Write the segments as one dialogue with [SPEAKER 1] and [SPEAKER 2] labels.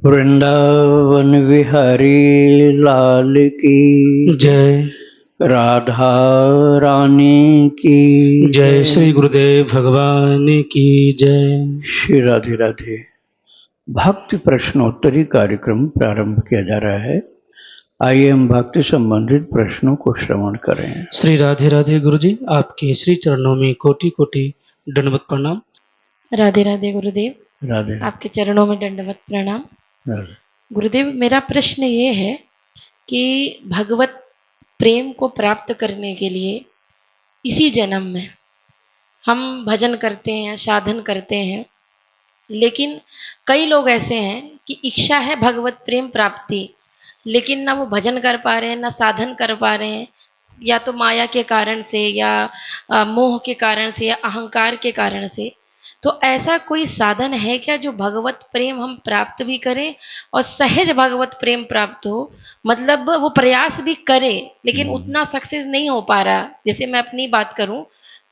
[SPEAKER 1] वृंदावन विहारी लाल की
[SPEAKER 2] जय।
[SPEAKER 1] राधा रानी की
[SPEAKER 2] जय श्री गुरुदेव भगवान की जय।
[SPEAKER 1] श्री राधे राधे। भक्ति प्रश्नोत्तरी कार्यक्रम प्रारंभ किया जा रहा है। आइए हम भक्ति संबंधित प्रश्नों को श्रवण करें।
[SPEAKER 2] श्री राधे राधे गुरुजी, आपके श्री चरणों में कोटि कोटि दंडवत प्रणाम।
[SPEAKER 3] राधे राधे गुरुदेव,
[SPEAKER 1] राधे
[SPEAKER 3] आपके चरणों में दंडवत प्रणाम।
[SPEAKER 1] राधे।
[SPEAKER 3] गुरुदेव, मेरा प्रश्न ये है कि भगवत प्रेम को प्राप्त करने के लिए इसी जन्म में हम भजन करते हैं, साधन करते हैं, लेकिन कई लोग ऐसे हैं कि इच्छा है भगवत प्रेम प्राप्ति, लेकिन ना वो भजन कर पा रहे हैं, ना साधन कर पा रहे हैं, या तो माया के कारण से, या मोह के कारण से, या अहंकार के कारण से। तो ऐसा कोई साधन है क्या जो भगवत प्रेम हम प्राप्त भी करें और सहज भगवत प्रेम प्राप्त हो? मतलब वो प्रयास भी करे लेकिन उतना सक्सेस नहीं हो पा रहा। जैसे मैं अपनी बात करूं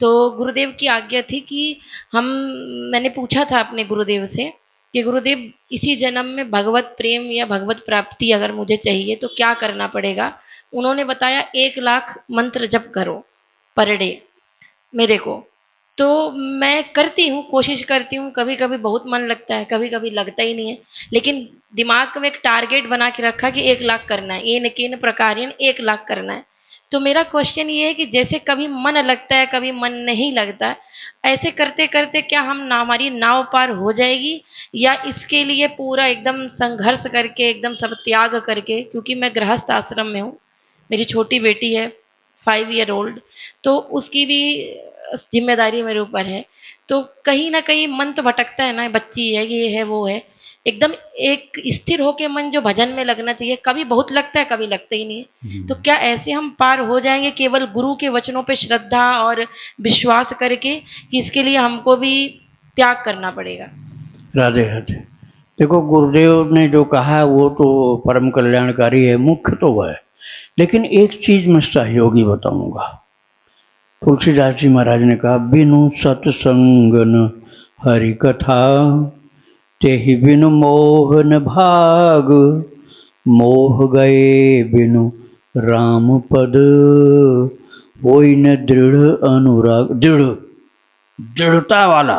[SPEAKER 3] तो गुरुदेव की आज्ञा थी कि मैंने पूछा था अपने गुरुदेव से कि गुरुदेव, इसी जन्म में भगवत प्रेम या भगवत प्राप्ति अगर मुझे चाहिए तो क्या करना पड़ेगा? उन्होंने बताया 1 लाख मंत्र जप करो पर डे मेरे को। तो मैं करती हूँ, कोशिश करती हूँ, कभी कभी बहुत मन लगता है, कभी कभी लगता ही नहीं है, लेकिन दिमाग में एक टारगेट बना के रखा कि 1 लाख करना है, ये न किन प्रकार 1 लाख करना है। तो मेरा क्वेश्चन ये है कि जैसे कभी मन लगता है, कभी मन नहीं लगता, ऐसे करते करते क्या हमारी नाव पार हो जाएगी, या इसके लिए पूरा एकदम संघर्ष करके, एकदम सब त्याग करके, क्योंकि मैं गृहस्थ आश्रम में हूँ, मेरी छोटी बेटी है 5 ईयर ओल्ड, तो उसकी भी जिम्मेदारी मेरे ऊपर है। तो कहीं ना कहीं मन तो भटकता है ना, बच्ची है, ये है, वो है। एकदम एक स्थिर होके मन जो भजन में लगना चाहिए, कभी बहुत लगता है, कभी लगता ही नहीं है। तो क्या ऐसे हम पार हो जाएंगे केवल गुरु के वचनों पे श्रद्धा और विश्वास करके, कि इसके लिए हमको भी त्याग करना पड़ेगा?
[SPEAKER 1] राधे राधे। देखो, गुरुदेव ने जो कहा वो तो परम कल्याणकारी है, मुख्य तो वह है, लेकिन एक चीज मैं सहयोगी बताऊंगा। तुलसीदास जी महाराज ने कहा, बिनु सत्संगन हरि कथा, तेहि बिनु मोहन भाग, मोह गए बिनु राम पद, होई न दृढ़ अनुराग। दृढ़ता वाला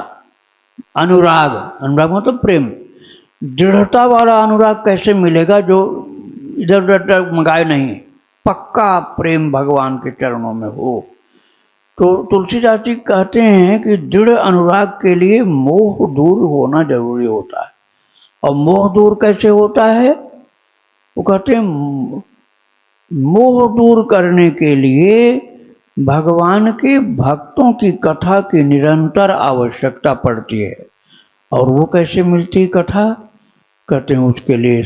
[SPEAKER 1] अनुराग, अनुराग मतलब प्रेम। दृढ़ता वाला अनुराग कैसे मिलेगा जो इधर उधर मंगाए नहीं, पक्का प्रेम भगवान के चरणों में हो। तो तुलसीदास जी कहते हैं कि दृढ़ अनुराग के लिए मोह दूर होना जरूरी होता है। और मोह दूर कैसे होता है? वो कहते हैं मोह दूर करने के लिए भगवान के भक्तों की कथा की निरंतर आवश्यकता पड़ती है। और वो कैसे मिलती कथा? कहते हैं उसके लिए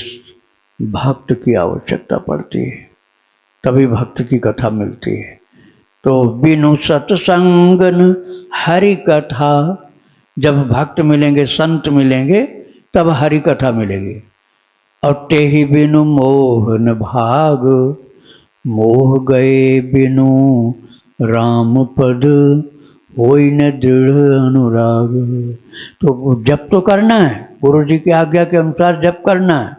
[SPEAKER 1] भक्त की आवश्यकता पड़ती है, तभी भक्त की कथा मिलती है। तो बिनु सत्संगन हरि कथा, जब भक्त मिलेंगे, संत मिलेंगे, तब हरि कथा मिलेगी। और तेहि बिनु मोहन भाग, मोह गए बिनु राम पद, होई न दृढ़ अनुराग। तो जप तो करना है, गुरु जी की आज्ञा के अनुसार जप करना है,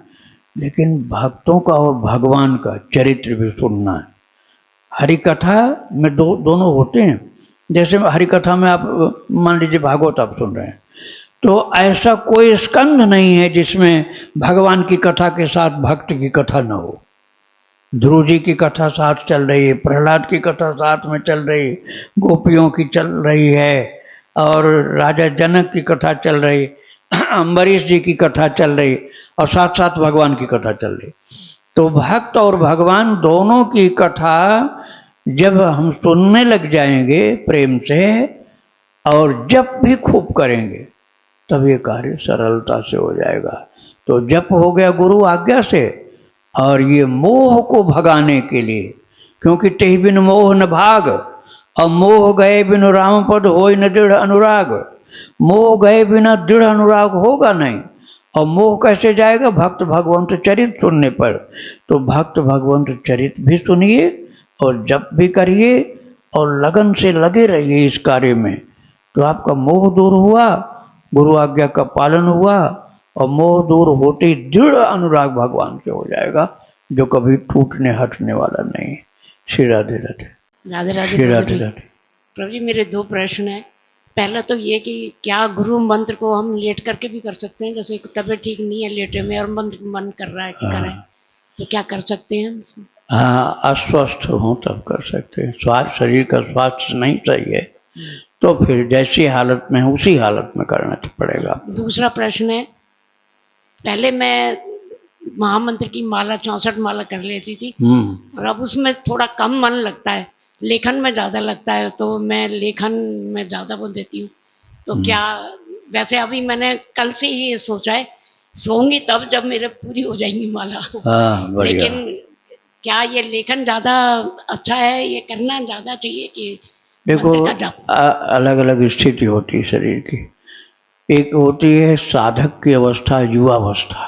[SPEAKER 1] लेकिन भक्तों का और भगवान का चरित्र भी सुनना है। हरि कथा में दोनों होते हैं। जैसे हरि कथा में आप मान लीजिए भागवत आप सुन रहे हैं, तो ऐसा कोई स्कंध नहीं है जिसमें भगवान की कथा के साथ भक्त की कथा न हो। ध्रुव जी की कथा साथ चल रही है, प्रहलाद की कथा साथ में चल रही है, गोपियों की चल रही है, और राजा जनक की कथा चल रही, अम्बरीश जी की कथा चल रही, और साथ साथ भगवान की कथा चल रही। तो भक्त और भगवान दोनों की कथा जब हम सुनने लग जाएंगे प्रेम से, और जप भी खूब करेंगे, तब ये कार्य सरलता से हो जाएगा। तो जप हो गया गुरु आज्ञा से, और ये मोह को भगाने के लिए, क्योंकि तेहि बिन मोह न भाग, और मोह गए बिन राम पद, होई न दृढ़ अनुराग। मोह गए बिना दृढ़ अनुराग होगा नहीं। और मोह कैसे जाएगा? भक्त भगवंत चरित सुनने पर। तो भक्त भगवंत चरित भी सुनिए और जप भी करिए और लगन से लगे रहिए इस कार्य में, तो आपका मोह दूर हुआ, गुरु आज्ञा का पालन हुआ, और मोह दूर होते ही दृढ़ अनुराग भगवान से हो जाएगा, जो कभी टूटने हटने वाला नहीं। श्री राधे राधे।
[SPEAKER 4] राधे राधे
[SPEAKER 1] श्री
[SPEAKER 4] प्रभु
[SPEAKER 1] राधे
[SPEAKER 4] जी।
[SPEAKER 1] राधे।
[SPEAKER 4] प्रभु जी मेरे दो प्रश्न हैं। पहला तो ये कि क्या गुरु मंत्र को हम लेट करके भी कर सकते हैं, जैसे तबीयत ठीक नहीं है लेटे में और मंत्र मन कर रहा है कि करें, तो क्या कर सकते हैं इसमें?
[SPEAKER 1] हाँ, अस्वस्थ हो तब कर सकते हैं। स्वास्थ्य, शरीर का स्वास्थ्य नहीं सही है तो फिर जैसी हालत में है उसी हालत में करना तो पड़ेगा।
[SPEAKER 4] दूसरा प्रश्न है, पहले मैं महामंत्र की माला 64 माला कर लेती थी और अब उसमें थोड़ा कम मन लगता है, लेखन में ज़्यादा लगता है, तो मैं लेखन में ज़्यादा बोल देती हूँ। तो क्या, वैसे अभी मैंने कल से ही ये सोचा है, सोऊंगी तब जब मेरे पूरी हो जाएंगी माला।
[SPEAKER 1] हाँ, बढ़िया।
[SPEAKER 4] लेकिन क्या ये लेखन ज़्यादा अच्छा है, ये करना ज़्यादा चाहिए कि
[SPEAKER 1] देखो,
[SPEAKER 4] मंत्र का जाप?
[SPEAKER 1] अलग अलग स्थिति होती है शरीर की। एक होती है साधक की अवस्था, युवावस्था,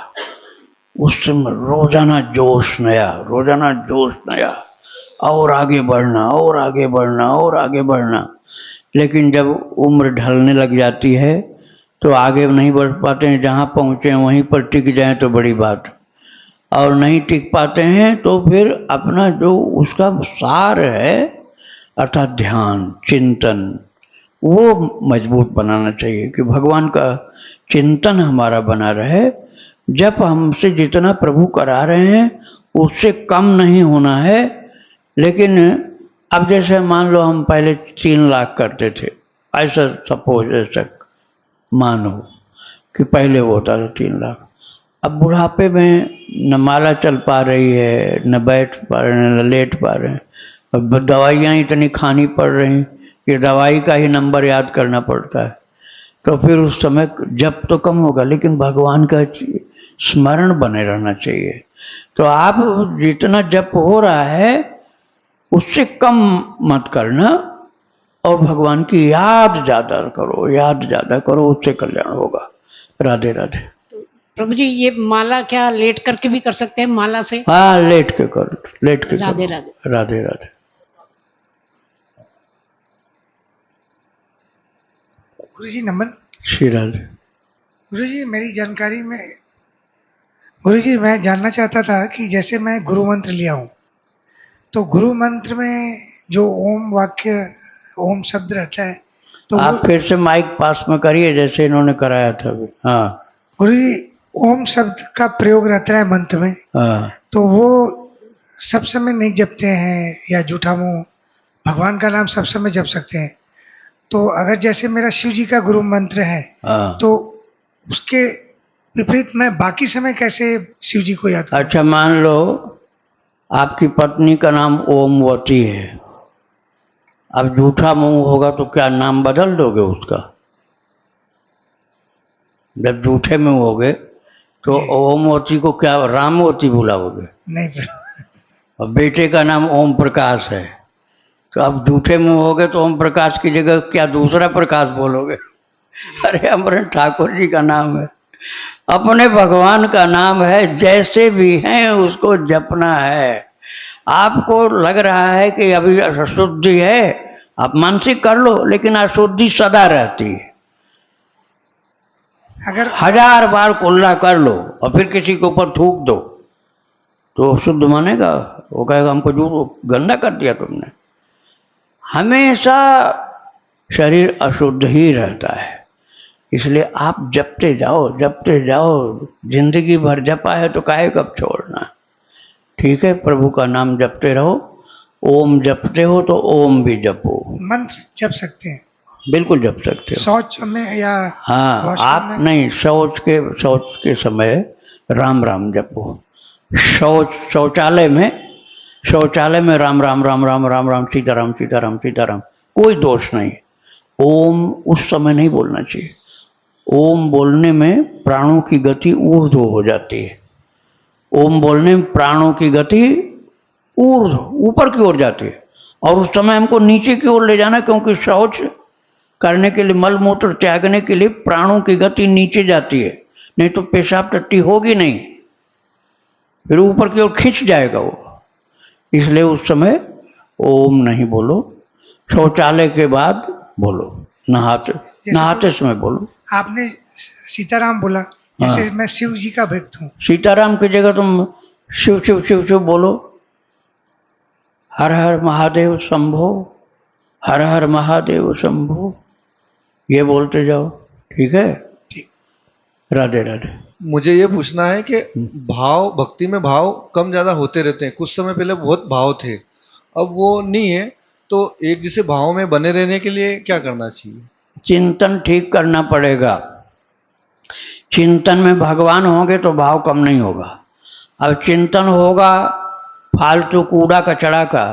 [SPEAKER 1] उस समय रोजाना जोश नया, रोजाना जोश नया, और आगे बढ़ना और आगे बढ़ना और आगे बढ़ना। लेकिन जब उम्र ढलने लग जाती है तो आगे नहीं बढ़ पाते हैं, जहाँ पहुँचे वहीं पर टिक जाएं तो बड़ी बात, और नहीं टिक पाते हैं तो फिर अपना जो उसका सार है अर्थात ध्यान, चिंतन, वो मजबूत बनाना चाहिए कि भगवान का चिंतन हमारा बना रहे। जब हमसे जितना प्रभु करा रहे हैं उससे कम नहीं होना है। लेकिन अब जैसे मान लो हम पहले 3 लाख करते थे, ऐसा सपोज, ऐसा मानो कि पहले होता था 3 लाख। अब बुढ़ापे में न माला चल पा रही है, न बैठ पा रहे हैं, न लेट पा रहे हैं। अब दवाइयाँ इतनी खानी पड़ रही कि दवाई का ही नंबर याद करना पड़ता है, तो फिर उस समय जप तो कम होगा, लेकिन भगवान का स्मरण बने रहना चाहिए। तो आप जितना जप हो रहा है उससे कम मत करना, और भगवान की याद ज़्यादा करो, याद ज़्यादा करो, उससे कल्याण होगा। राधे राधे।
[SPEAKER 4] प्रभु जी ये माला क्या लेट करके भी कर सकते हैं माला से?
[SPEAKER 1] हाँ, लेट के करो, लेट के करो।
[SPEAKER 4] राधे राधे।
[SPEAKER 1] राधे राधे।
[SPEAKER 5] गुरुजी नमन।
[SPEAKER 1] श्री राधे।
[SPEAKER 5] गुरुजी मेरी जानकारी में, गुरुजी मैं जानना चाहता था कि जैसे मैं गुरु मंत्र लिया हूँ, तो गुरु मंत्र में जो ओम वाक्य, ओम शब्द रहता है, तो
[SPEAKER 1] आप फिर से माइक पास में करिए जैसे इन्होंने कराया था अभी। हाँ
[SPEAKER 5] गुरुजी ओम शब्द का प्रयोग रहता है मंत्र में,
[SPEAKER 1] हाँ।
[SPEAKER 5] तो वो सब समय नहीं जपते हैं या झूठा मुंह भगवान का नाम सब समय जप सकते हैं? तो अगर जैसे मेरा शिव जी का गुरु मंत्र है,
[SPEAKER 1] हाँ।
[SPEAKER 5] तो उसके विपरीत मैं बाकी समय कैसे शिव जी को याद करूं?
[SPEAKER 1] अच्छा, मान लो आपकी पत्नी का नाम ओमवती है, अब झूठा मुंह होगा तो क्या नाम बदल दोगे उसका? जब झूठे मुंह होगे तो ओमवती को क्या रामवती बुलाओगे?
[SPEAKER 5] नहीं प्रभु।
[SPEAKER 1] और बेटे का नाम ओम प्रकाश है, तो अब झूठे मुंह होगे तो ओम प्रकाश की जगह क्या दूसरा प्रकाश बोलोगे? अरे अमरन ठाकुर जी का नाम है, अपने भगवान का नाम है, जैसे भी हैं उसको जपना है। आपको लग रहा है कि अभी अशुद्धि है, आप मानसिक कर लो, लेकिन अशुद्धि सदा रहती है।
[SPEAKER 5] अगर
[SPEAKER 1] 1000 बार कुल्ला कर लो और फिर किसी के ऊपर थूक दो तो शुद्ध मानेगा? वो कहेगा हमको जो गंदा कर दिया तुमने। हमेशा शरीर अशुद्ध ही रहता है, इसलिए आप जपते जाओ, जपते जाओ। जिंदगी भर जपा है तो काहे कब छोड़ना? ठीक है, प्रभु का नाम जपते रहो। ओम जपते हो तो ओम भी जपो।
[SPEAKER 5] मंत्र जप सकते हैं?
[SPEAKER 1] बिल्कुल जप सकते हो।
[SPEAKER 5] शौच में या
[SPEAKER 1] हाँ,
[SPEAKER 5] वॉशरूम
[SPEAKER 1] आप
[SPEAKER 5] में?
[SPEAKER 1] नहीं, शौच के समय राम राम जपो। शौचालय में राम राम राम राम राम राम सीताराम सीताराम सीताराम, कोई दोष नहीं। ओम उस समय नहीं बोलना चाहिए। ओम बोलने में प्राणों की गति ऊर्ध्व हो जाती है। ओम बोलने में प्राणों की गति ऊपर की ओर जाती है, और उस समय हमको नीचे की ओर ले जाना, क्योंकि शौच करने के लिए, मल मूत्र त्यागने के लिए प्राणों की गति नीचे जाती है, नहीं तो पेशाब टट्टी होगी नहीं, फिर ऊपर की ओर खींच जाएगा वो। इसलिए उस समय ओम नहीं बोलो, शौचालय के बाद बोलो, नहाते समय बोलो।
[SPEAKER 5] आपने सीताराम बोला, जैसे मैं शिव जी का भक्त हूँ,
[SPEAKER 1] सीताराम की जगह तुम शिव शिव शिव शिव बोलो, हर हर महादेव शंभो, हर हर महादेव शंभो, ये बोलते जाओ, ठीक है।
[SPEAKER 5] ठीक।
[SPEAKER 1] राधे राधे।
[SPEAKER 6] मुझे ये पूछना है कि भाव, भक्ति में भाव कम ज्यादा होते रहते हैं। कुछ समय पहले बहुत भाव थे, अब वो नहीं है, तो एक जैसे भाव में बने रहने के लिए क्या करना चाहिए?
[SPEAKER 1] चिंतन ठीक करना पड़ेगा। चिंतन में भगवान होंगे तो भाव कम नहीं होगा। अब चिंतन होगा फालतू कूड़ा कचड़ा का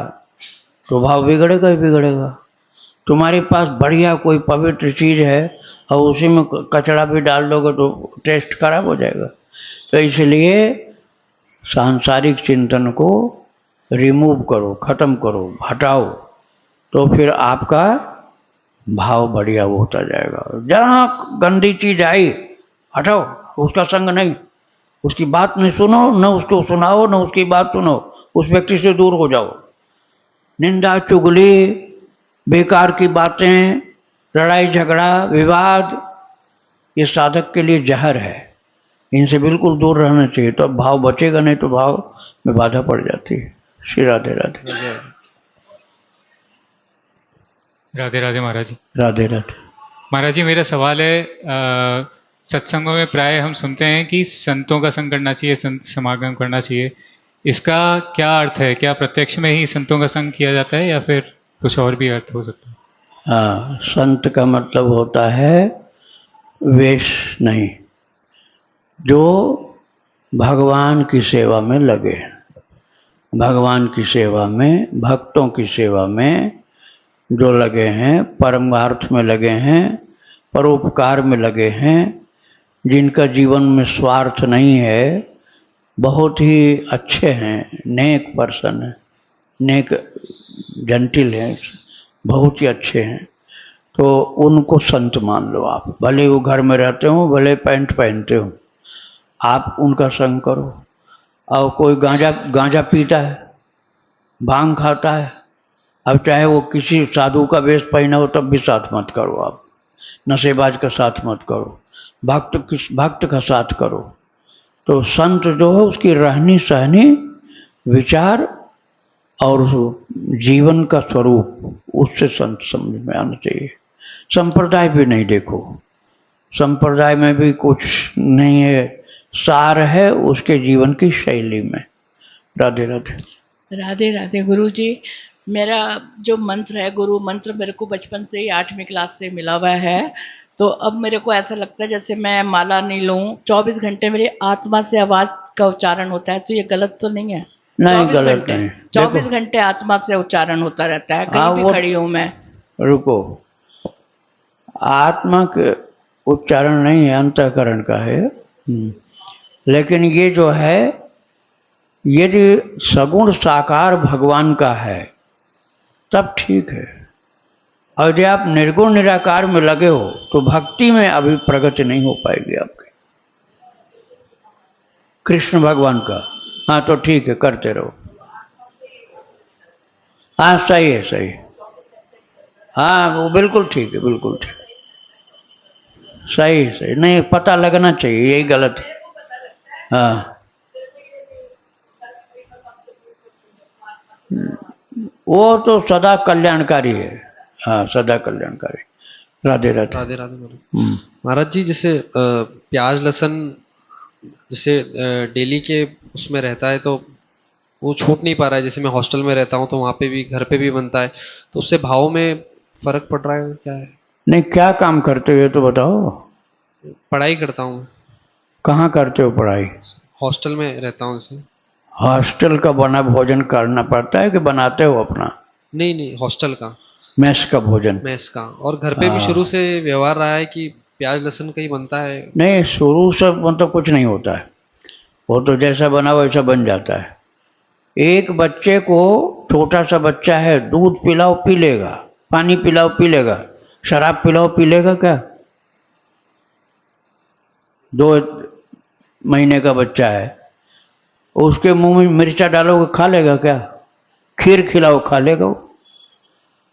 [SPEAKER 1] तो भाव बिगड़ेगा ही बिगड़ेगा। तुम्हारे पास बढ़िया कोई पवित्र चीज है और उसी में कचड़ा भी डाल दोगे तो टेस्ट खराब हो जाएगा। तो इसलिए सांसारिक चिंतन को रिमूव करो, खत्म करो, हटाओ, तो फिर आपका भाव बढ़िया होता जाएगा। जहाँ गंदी चीज आई हटाओ, उसका संग नहीं, उसकी बात नहीं सुनो, न उसको सुनाओ, न उसकी बात सुनो, उस व्यक्ति से दूर हो जाओ। निंदा चुगली, बेकार की बातें, लड़ाई झगड़ा विवाद, ये साधक के लिए जहर है, इनसे बिल्कुल दूर रहना चाहिए। तो भाव बचेगा, नहीं तो भाव में बाधा पड़ जाती है। श्री राधे राधे।
[SPEAKER 7] राधे राधे महाराज जी।
[SPEAKER 1] राधे राधे।
[SPEAKER 7] महाराज जी, मेरा सवाल है, सत्संगों में प्राय हम सुनते हैं कि संतों का संग करना चाहिए, संत समागम करना चाहिए, इसका क्या अर्थ है? क्या प्रत्यक्ष में ही संतों का संग किया जाता है या फिर कुछ और भी अर्थ हो सकता है?
[SPEAKER 1] हाँ, संत का मतलब होता है वेश नहीं, जो भगवान की सेवा में लगे, भगवान की सेवा में, भक्तों की सेवा में जो लगे हैं, परमार्थ में लगे हैं, परोपकार में लगे हैं, जिनका जीवन में स्वार्थ नहीं है, बहुत ही अच्छे हैं, नेक पर्सन है, नेक जंटिल हैं, बहुत ही अच्छे हैं, तो उनको संत मान लो आप। भले वो घर में रहते हो, भले पैंट पहनते हो, आप उनका संग करो। और कोई गांजा पीता है, भांग खाता है, अब चाहे वो किसी साधु का वेश पहना हो तब भी साथ मत करो आप, नशेबाज का साथ मत करो, भक्त का साथ करो। तो संत जो है उसकी रहनी सहनी, विचार और जीवन का स्वरूप, उससे संत समझ में आना चाहिए। संप्रदाय भी नहीं देखो, संप्रदाय में भी कुछ नहीं है, सार है उसके जीवन की शैली में। राधे राधे।
[SPEAKER 8] राधे राधे। गुरु जी, मेरा जो मंत्र है, गुरु मंत्र, मेरे को बचपन से ही 8वीं क्लास से मिला हुआ है। तो अब मेरे को ऐसा लगता है जैसे मैं माला नहीं लूं, 24 घंटे मेरी आत्मा से आवाज का उच्चारण होता है, तो ये गलत तो नहीं है?
[SPEAKER 1] नहीं, गलत नहीं।
[SPEAKER 8] 24 घंटे आत्मा से उच्चारण होता रहता है, कहीं भी खड़ी हूं मैं।
[SPEAKER 1] रुको, आत्मा के उच्चारण नहीं है, अंतःकरण का है। लेकिन ये जो है, यदि सगुण साकार भगवान का है तब ठीक है, और यदि आप निर्गुण निराकार में लगे हो तो भक्ति में अभी प्रगति नहीं हो पाएगी आपकी, कृष्ण भगवान का। हाँ तो ठीक है, करते रहो। हाँ सही है, सही है, हाँ वो बिल्कुल ठीक है, बिल्कुल ठीक, सही सही। नहीं, पता लगना चाहिए, यही गलत है। हाँ, वो तो सदा कल्याणकारी है। हाँ, सदा कल्याणकारी। राधे राधे।
[SPEAKER 9] राधे राधे महाराज जी, जैसे प्याज लहसुन जैसे डेली के उसमें रहता है तो वो छूट नहीं पा रहा है। जैसे मैं हॉस्टल में रहता हूँ तो वहाँ पे भी, घर पे भी बनता है, तो उससे भाव में फर्क पड़ रहा है, क्या है?
[SPEAKER 1] नहीं, क्या काम करते हो तो बताओ।
[SPEAKER 9] पढ़ाई करता हूँ।
[SPEAKER 1] कहाँ करते हो पढ़ाई?
[SPEAKER 9] हॉस्टल में रहता हूँ। जैसे
[SPEAKER 1] हॉस्टल का बना भोजन करना पड़ता है कि बनाते हो अपना?
[SPEAKER 9] नहीं नहीं, हॉस्टल का,
[SPEAKER 1] मेस का भोजन।
[SPEAKER 9] मेस का। और घर पे भी शुरू से व्यवहार रहा है कि प्याज लहसुन का ही बनता है।
[SPEAKER 1] नहीं, शुरू से मतलब कुछ नहीं होता है, वो तो जैसा बना वैसा बन जाता है। एक बच्चे को, छोटा सा बच्चा है, दूध पिलाओ पी लेगा, पानी पिलाओ पी लेगा, शराब पिलाओ पी लेगा क्या? 2 महीने का बच्चा है, उसके मुंह में मिर्चा डालोगे खा लेगा क्या? खीर खिलाओ खा लेगा वो।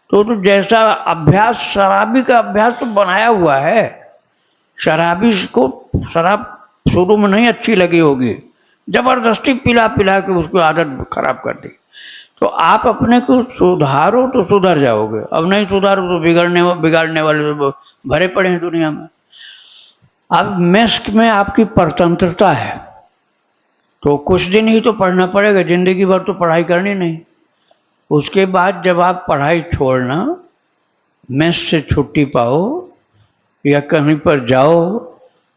[SPEAKER 1] तो जैसा अभ्यास, शराबी का अभ्यास तो बनाया हुआ है। शराबी को शराब शुरू में नहीं अच्छी लगी होगी, जबरदस्ती पिला पिला के उसको आदत खराब कर दी। तो आप अपने को सुधारो तो सुधर जाओगे, अब नहीं सुधारो तो बिगाड़ने वाले तो भरे पड़े हैं दुनिया में। अब मेस्क में आपकी परतंत्रता है, तो कुछ दिन ही तो पढ़ना पड़ेगा, जिंदगी भर तो पढ़ाई करनी नहीं। उसके बाद जब आप पढ़ाई छोड़ना, मेस से छुट्टी पाओ या कहीं पर जाओ,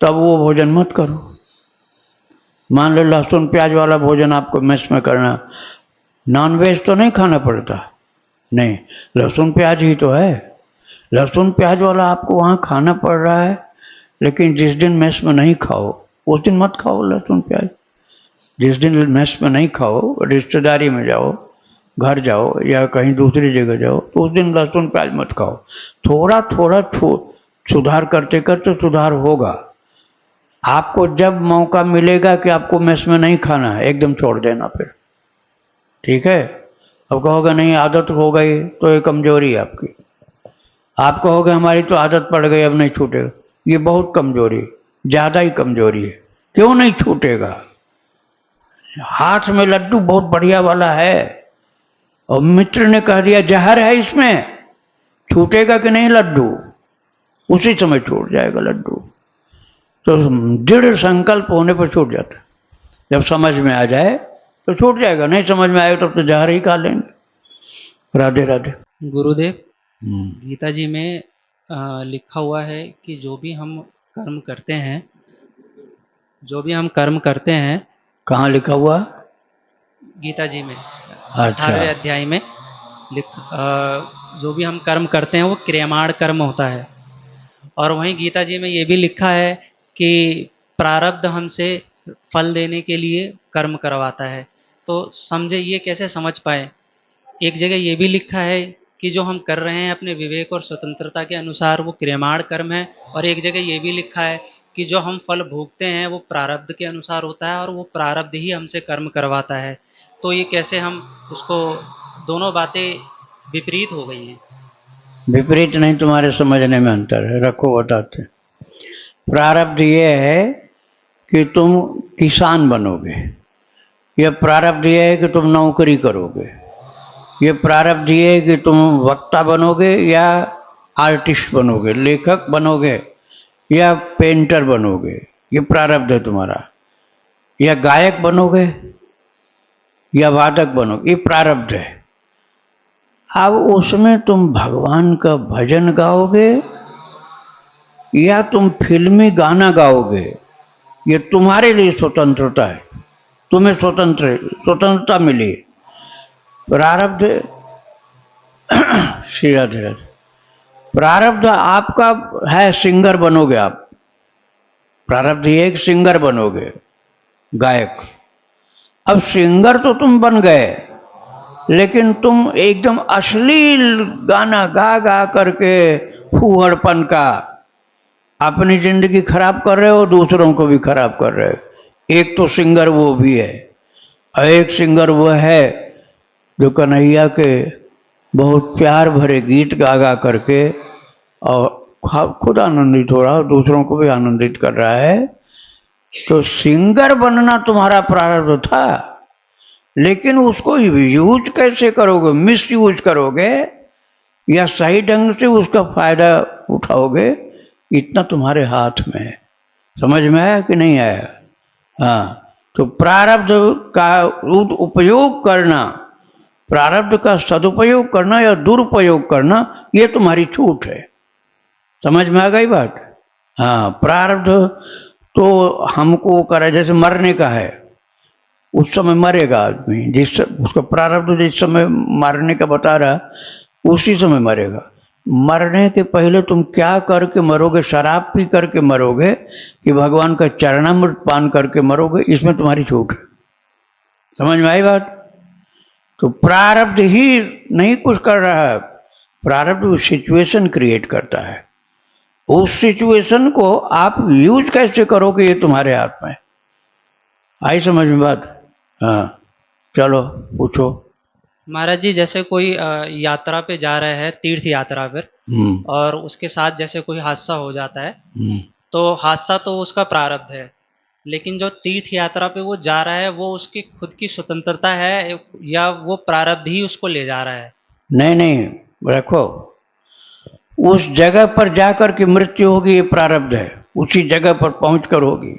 [SPEAKER 1] तब वो भोजन मत करो। मान लो लहसुन प्याज वाला भोजन आपको मेस में करना, नॉन वेज तो नहीं खाना पड़ता, नहीं, लहसुन प्याज ही तो है। लहसुन प्याज वाला आपको वहाँ खाना पड़ रहा है, लेकिन जिस दिन मेस में नहीं खाओ उस दिन मत खाओ लहसुन प्याज। जिस दिन मेस में नहीं खाओ, रिश्तेदारी में जाओ, घर जाओ या कहीं दूसरी जगह जाओ, तो उस दिन लहसुन प्याज मत खाओ। थोड़ा थोड़ा सुधार करते करते सुधार होगा। आपको जब मौका मिलेगा कि आपको मेस में नहीं खाना है, एकदम छोड़ देना फिर, ठीक है। अब कहोगे नहीं आदत हो गई, तो ये कमजोरी है आपकी। आप कहोगे हमारी तो आदत पड़ गई अब नहीं छूटेगा, ये बहुत कमजोरी, ज़्यादा ही कमजोरी है। क्यों नहीं छूटेगा? हाथ में लड्डू बहुत बढ़िया वाला है और मित्र ने कह दिया जहर है इसमें, छूटेगा कि नहीं लड्डू? उसी समय छूट जाएगा लड्डू। तो दृढ़ संकल्प होने पर छूट जाता है। जब समझ में आ जाए तो छूट जाएगा, नहीं समझ में आए तब तो जहर ही खा लेंगे। राधे राधे।
[SPEAKER 2] गुरुदेव, गीता जी में लिखा हुआ है कि जो भी हम कर्म करते हैं,
[SPEAKER 1] कहाँ लिखा हुआ?
[SPEAKER 2] गीता जी में
[SPEAKER 1] अच्छा।
[SPEAKER 2] 18वें अध्याय में जो भी हम कर्म करते हैं वो क्रियमाण कर्म होता है। और वहीं गीता जी में ये भी लिखा है कि प्रारब्ध हमसे फल देने के लिए कर्म करवाता है। तो समझे, ये कैसे समझ पाए? एक जगह ये भी लिखा है कि जो हम कर रहे हैं अपने विवेक और स्वतंत्रता के अनुसार वो क्रियमाण कर्म है, और एक जगह ये भी लिखा है कि जो हम फल भोगते हैं वो प्रारब्ध के अनुसार होता है और वो प्रारब्ध ही हमसे कर्म करवाता है। तो ये कैसे हम उसको, दोनों बातें विपरीत हो गई हैं।
[SPEAKER 1] विपरीत नहीं, तुम्हारे समझने में अंतर है। रखो बताते। प्रारब्ध ये है कि तुम किसान बनोगे, यह प्रारब्ध ये है कि तुम नौकरी करोगे, ये प्रारब्ध ये है कि तुम वक्ता बनोगे या आर्टिस्ट बनोगे, लेखक बनोगे या पेंटर बनोगे, ये प्रारब्ध है तुम्हारा। या गायक बनोगे या वादक बनोगे, ये प्रारब्ध है। अब उसमें तुम भगवान का भजन गाओगे या तुम फिल्मी गाना गाओगे, ये तुम्हारे लिए स्वतंत्रता है। तुम्हें स्वतंत्रता मिली। प्रारब्ध श्री राधे राधे। प्रारब्ध आपका है, सिंगर बनोगे आप। प्रारब्ध ये एक सिंगर बनोगे, गायक। अब सिंगर तो तुम बन गए, लेकिन तुम एकदम अश्लील गाना गा गा करके फूहड़पन का अपनी जिंदगी खराब कर रहे हो, दूसरों को भी खराब कर रहे हो। एक तो सिंगर वो भी है, और एक सिंगर वो है जो कन्हैया के बहुत प्यार भरे गीत गा गा करके और खुद आनंदित हो रहा है, दूसरों को भी आनंदित कर रहा है। तो सिंगर बनना तुम्हारा प्रारब्ध था, लेकिन उसको यूज कैसे करोगे, मिस यूज करोगे या सही ढंग से उसका फायदा उठाओगे, इतना तुम्हारे हाथ में है। समझ में आया कि नहीं आया? हाँ, तो प्रारब्ध का उपयोग करना, प्रारब्ध का सदुपयोग करना या दुरुपयोग करना, ये तुम्हारी छूट है। समझ में आ गई बात? हाँ, प्रारब्ध तो हमको करे, जैसे मरने का है, उस समय मरेगा आदमी, जिस उसका प्रारब्ध जिस समय मारने का बता रहा उसी समय मरेगा। मरने के पहले तुम क्या करके मरोगे? शराब पी करके मरोगे कि भगवान का चरणामृत पान करके मरोगे? इसमें तुम्हारी छूट है। समझ में आई बात? तो प्रारब्ध ही नहीं कुछ कर रहा है, प्रारब्ध सिचुएशन क्रिएट करता है। उस सिचुएशन को आप यूज कैसे करोगे, ये तुम्हारे हाथ में। आई समझ में बात? हाँ, चलो पूछो।
[SPEAKER 2] महाराज जी, जैसे कोई यात्रा पे जा रहा है, तीर्थ यात्रा पर, और उसके साथ जैसे कोई हादसा हो जाता है, तो हादसा तो उसका प्रारब्ध है, लेकिन जो तीर्थ यात्रा पे वो जा रहा है वो उसकी खुद की स्वतंत्रता है या वो प्रारब्ध ही उसको ले जा रहा है?
[SPEAKER 1] नहीं नहीं, रखो, उस जगह पर जाकर के मृत्यु होगी, ये प्रारब्ध है, उसी जगह पर पहुंच कर होगी।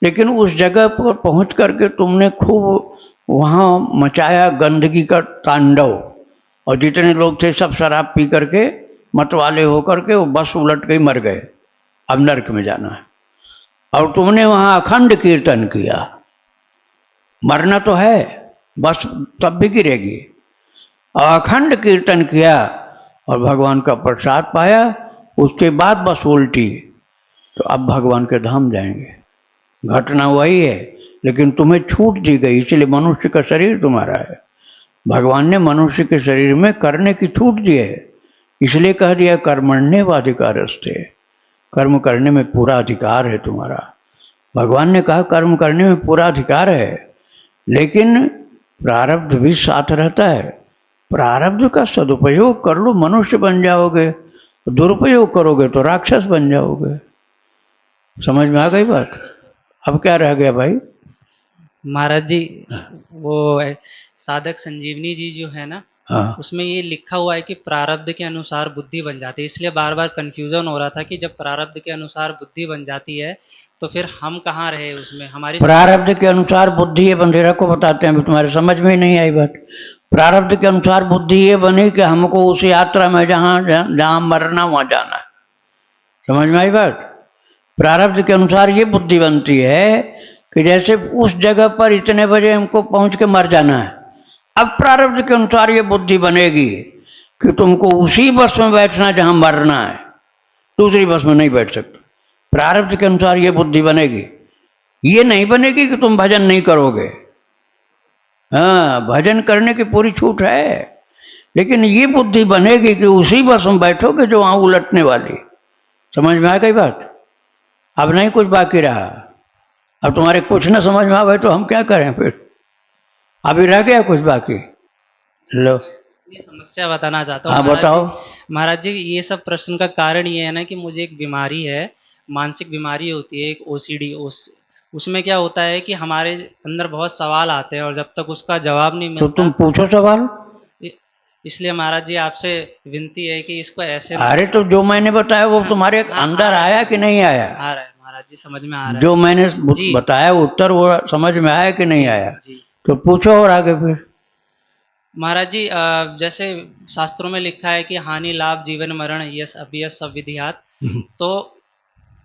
[SPEAKER 1] लेकिन उस जगह पर पहुंच करके तुमने खूब वहां मचाया गंदगी का तांडव, और जितने लोग थे सब शराब पी करके मतवाले होकर के वो बस उलट के ही मर गए, अब नरक में जाना है। और तुमने वहां अखंड कीर्तन किया, मरना तो है, बस तब भी गिरेगी, और अखंड कीर्तन किया और भगवान का प्रसाद पाया, उसके बाद बस उल्टी, तो अब भगवान के धाम जाएंगे। घटना वही है, लेकिन तुम्हें छूट दी गई, इसलिए मनुष्य का शरीर तुम्हारा है। भगवान ने मनुष्य के शरीर में करने की छूट दी है, इसलिए कह दिया कर्मण्येवाधिकारस्ते, कर्म करने में पूरा अधिकार है तुम्हारा। भगवान ने कहा कर्म करने में पूरा अधिकार है, लेकिन प्रारब्ध भी साथ रहता है। प्रारब्ध का सदुपयोग कर लो, मनुष्य बन जाओगे, दुरुपयोग करोगे तो राक्षस बन जाओगे। समझ में आ गई बात? अब क्या रह गया भाई?
[SPEAKER 2] महाराज जी, वो साधक संजीवनी जी जो है ना,
[SPEAKER 1] हाँ,
[SPEAKER 2] उसमें ये लिखा हुआ है कि प्रारब्ध के अनुसार बुद्धि बन जाती है, इसलिए बार बार कंफ्यूजन हो रहा था कि जब प्रारब्ध के अनुसार बुद्धि बन जाती है तो फिर हम कहाँ रहे उसमें, हमारी
[SPEAKER 1] प्रारब्ध के अनुसार बुद्धि ये बंधेरा को बताते हैं, अभी तुम्हारे समझ में ही नहीं आई बात। प्रारब्ध के अनुसार बुद्धि ये बनी कि हमको उस यात्रा में जहाँ जहाँ मरना वहाँ जाना है। समझ में आई बात? प्रारब्ध के अनुसार ये बुद्धि बनती है कि जैसे उस जगह पर इतने बजे हमको पहुंच के मर जाना है, अब प्रारब्ध के अनुसार ये बुद्धि बनेगी कि तुमको उसी बस में बैठना जहां मरना है, दूसरी बस में नहीं बैठ सकते। प्रारब्ध के अनुसार ये बुद्धि बनेगी, ये नहीं बनेगी कि तुम भजन नहीं करोगे। हाँ, भजन करने की पूरी छूट है, लेकिन ये बुद्धि बनेगी कि उसी बस में बैठोगे जो वहां उलटने वाली। समझ में आ गई बात? अब नहीं कुछ बाकी रहा। अब तुम्हारे कुछ न समझ में आवे तो हम क्या करें फिर? अभी रह गया कुछ बाकी? लो,
[SPEAKER 2] ये समस्या बताना चाहता हूँ।
[SPEAKER 1] हाँ बताओ।
[SPEAKER 2] महाराज जी, ये सब प्रश्न का कारण ये है ना कि मुझे एक बीमारी है, मानसिक बीमारी होती है, एक ओसीडी। उसमें क्या होता है कि हमारे अंदर बहुत सवाल आते हैं और जब तक उसका जवाब नहीं
[SPEAKER 1] तो
[SPEAKER 2] मिलता,
[SPEAKER 1] तुम पूछो सवाल।
[SPEAKER 2] इसलिए महाराज जी आपसे विनती है कि इसको ऐसे
[SPEAKER 1] अरे तो जो मैंने बताया वो तुम्हारे अंदर आया कि नहीं आया?
[SPEAKER 2] आ रहा है महाराज जी, समझ में आ रहा है
[SPEAKER 1] जो मैंने
[SPEAKER 2] जी।
[SPEAKER 1] बताया उत्तर वो समझ में आया कि नहीं आया?
[SPEAKER 2] जी
[SPEAKER 1] तो पूछो और आगे फिर।
[SPEAKER 2] महाराज जी, जैसे शास्त्रों में लिखा है कि हानि लाभ जीवन मरण यश अभियस सब विधियात, तो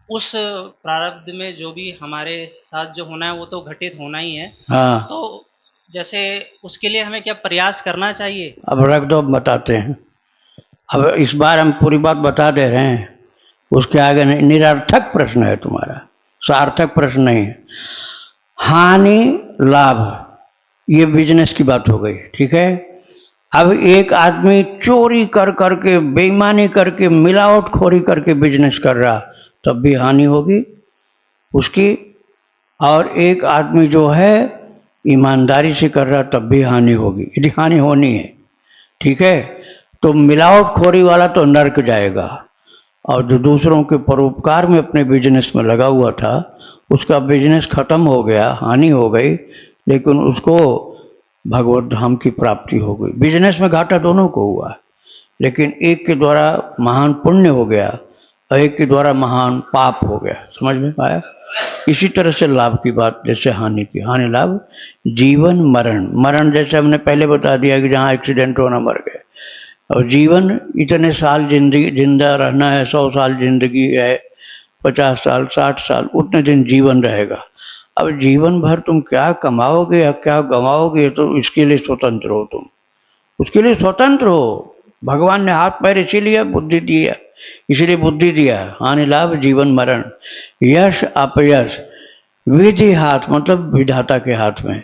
[SPEAKER 2] उस प्रारब्ध में जो भी हमारे साथ जो होना है वो तो घटित होना ही है।
[SPEAKER 1] हाँ,
[SPEAKER 2] तो जैसे उसके लिए हमें क्या प्रयास करना चाहिए?
[SPEAKER 1] अब रख दो, बताते हैं। अब इस बार हम पूरी बात बता दे रहे हैं, उसके आगे नहीं। निरर्थक प्रश्न है तुम्हारा, सार्थक प्रश्न नहीं है। हानि लाभ ये बिजनेस की बात हो गई, ठीक है। अब एक आदमी चोरी कर करके, बेईमानी करके, मिलावटखोरी करके बिजनेस कर रहा, तब भी हानि होगी उसकी। और एक आदमी जो है ईमानदारी से कर रहा, तब भी हानि होगी, यदि हानि होनी है, ठीक है। तो मिलावटखोरी वाला तो नरक जाएगा, और जो दूसरों के परोपकार में अपने बिजनेस में लगा हुआ था, उसका बिजनेस खत्म हो गया, हानि हो गई, लेकिन उसको भगवत धाम की प्राप्ति हो गई। बिजनेस में घाटा दोनों को हुआ, लेकिन एक के द्वारा महान पुण्य हो गया और एक के द्वारा महान पाप हो गया। समझ में आया? इसी तरह से लाभ की बात, जैसे हानि की, हानि लाभ जीवन मरण। मरण जैसे हमने पहले बता दिया कि जहाँ एक्सीडेंट होना मर गए, और जीवन इतने साल जिंदगी जिंदा रहना है, 100 साल जिंदगी है, 50 साल 60 साल, उतने दिन जीवन रहेगा। अब जीवन भर तुम क्या कमाओगे या क्या गंवाओगे, तो इसके लिए स्वतंत्र हो तुम, उसके लिए स्वतंत्र हो। भगवान ने हाथ पैर इसीलिए बुद्धि दिया, इसीलिए बुद्धि दिया। हानि लाभ जीवन मरण, यश अपयश विधि हाथ, मतलब विधाता के हाथ में।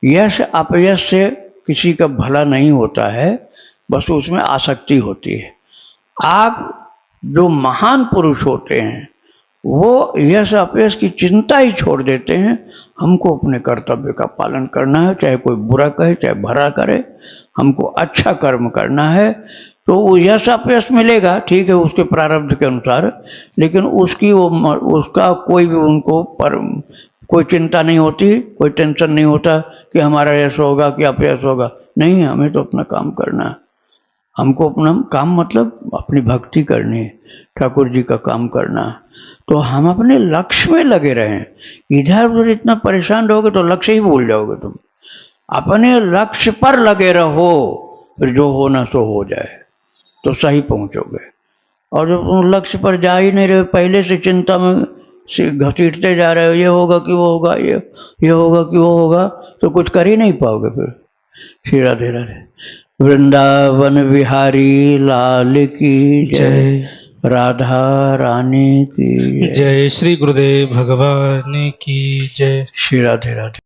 [SPEAKER 1] यश अपयश से किसी का भला नहीं होता है, बस उसमें आसक्ति होती है। आप जो महान पुरुष होते हैं वो यश अपयश की चिंता ही छोड़ देते हैं। हमको अपने कर्तव्य का पालन करना है, चाहे कोई बुरा कहे चाहे भला करे, हमको अच्छा कर्म करना है। तो वो यश अपयश मिलेगा, ठीक है, उसके प्रारब्ध के अनुसार, लेकिन उसका कोई भी उनको कोई चिंता नहीं होती, कोई टेंशन नहीं होता कि हमारा यश होगा कि अपयश होगा। नहीं, हमें तो अपना काम करना है। हमको अपना काम मतलब अपनी भक्ति करनी है, ठाकुर जी का काम करना है। तो हम अपने लक्ष्य में लगे रहें। इधर उधर इतना परेशान रहोगे तो लक्ष्य ही भूल जाओगे तुम। अपने लक्ष्य पर लगे रहो, फिर जो होना सो हो जाए तो सही पहुंचोगे। और जब तुम लक्ष्य पर जा ही नहीं रहे, पहले से चिंता में से घसीटते जा रहे हो, ये होगा कि वो होगा, ये होगा कि वो होगा, तो कुछ कर ही नहीं पाओगे फिर। श्री राधे राधे। वृंदावन बिहारी लाल की जय, राधा रानी की जय,
[SPEAKER 10] जय श्री गुरुदेव भगवान की जय।
[SPEAKER 1] श्री राधे राधे।